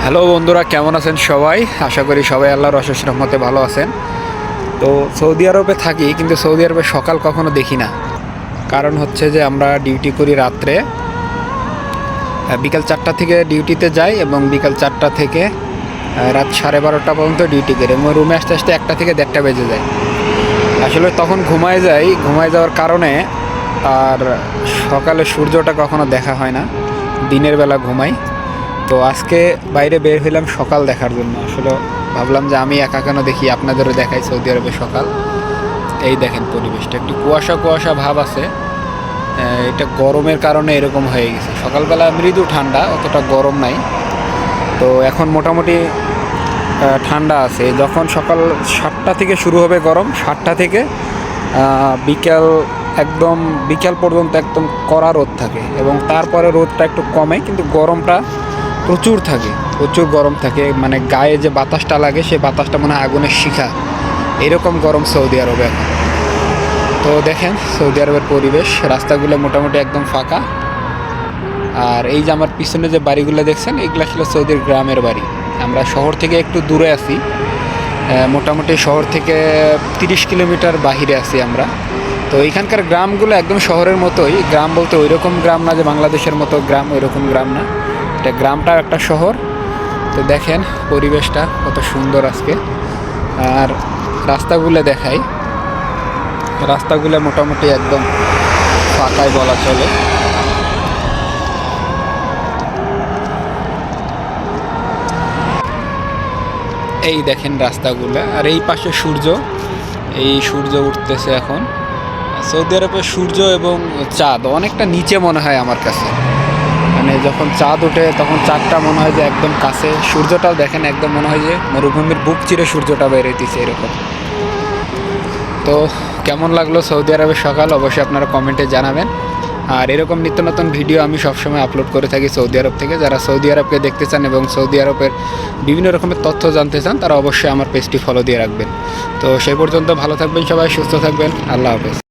Hello বন্ধুরা, কেমন আছেন সবাই? আশা করি সবাই আল্লাহর অশেষ রহমতে ভালো আছেন। তো সৌদি আরবে থাকি, কিন্তু সৌদি আরবে সকাল কখনো দেখি না। কারণ হচ্ছে যে আমরা ডিউটি করি রাত্রে, বিকাল 4টা থেকে ডিউটিতে যাই এবং বিকাল 4টা থেকে রাত 12:30 পর্যন্ত ডিউটি করি এবং রুমে আসতে আসতে 1টা থেকে 1:30 বেজে যায়। আসলে তখন ঘুমায় যাওয়ার কারণে আর সকালে সূর্যটা কখনো দেখা হয় না, দিনের বেলা ঘুমাই। তো আজকে বাইরে বের হইলাম সকাল দেখার জন্য। আসলে ভাবলাম যে আমি একা কেন দেখি, আপনাদেরও দেখাই সৌদি আরবে সকাল। এই দেখেন পরিবেশটা, একটু কুয়াশা কুয়াশা ভাব আছে। এটা গরমের কারণে এরকম হয়ে গেছে। সকালবেলা মৃদু ঠান্ডা, অতটা গরম নাই। তো এখন মোটামুটি ঠান্ডা আছে। যখন সকাল 7টা থেকে শুরু হবে গরম, 7টা থেকে বিকাল পর্যন্ত একদম কড়া রোদ থাকে এবং তারপরে রোদটা একটু কমে, কিন্তু গরমটা প্রচুর গরম থাকে। মানে গায়ে যে বাতাসটা লাগে, সেই বাতাসটা মনে হয় আগুনের শিখা, এরকম গরম সৌদি আরবে এখন। তো দেখেন সৌদি আরবের পরিবেশ, রাস্তাগুলো মোটামুটি একদম ফাঁকা। আর এই যে আমার পিছনে যে বাড়িগুলো দেখছেন, এগুলো ছিল সৌদির গ্রামের বাড়ি। আমরা শহর থেকে একটু দূরে আছি, মোটামুটি শহর থেকে 30 কিলোমিটার বাহিরে আছি আমরা। তো এখানকার গ্রামগুলো একদম শহরের মতোই। গ্রাম বলতে ওই রকম গ্রাম না যে বাংলাদেশের মতো গ্রাম, ওই রকম গ্রাম না, এটা গ্রামটাও একটা শহর। তো দেখেন পরিবেশটা কত সুন্দর আজকে। আর রাস্তাগুলো দেখাই, রাস্তাগুলো মোটামুটি একদম ফাঁকাই বলা চলে। এই দেখেন রাস্তাগুলো, আর এই পাশে সূর্য উঠতেছে এখন। সৌদি আরবের সূর্য এবং চাঁদ অনেকটা নিচে মনে হয় আমার কাছে। মানে যখন চাঁদ ওঠে তখন চাঁদটা মনে হয় যে একদম কাছে, সূর্যটাও দেখেন একদম মনে হয় যে মরুভূমির বুক চিরে সূর্যটা বেরোইতেছে এরকম। তো কেমন লাগলো সৌদি আরবের সকাল, অবশ্যই আপনারা কমেন্টে জানাবেন। আর এরকম নিত্য নতুন ভিডিও আমি সবসময় আপলোড করে থাকি সৌদি আরব থেকে। যারা সৌদি আরবকে দেখতে চান এবং সৌদি আরবের বিভিন্ন রকমের তথ্য জানতে চান, তারা অবশ্যই আমার পেজটি ফলো দিয়ে রাখবেন। তো সেই পর্যন্ত ভালো থাকবেন সবাই, সুস্থ থাকবেন। আল্লাহ হাফেজ।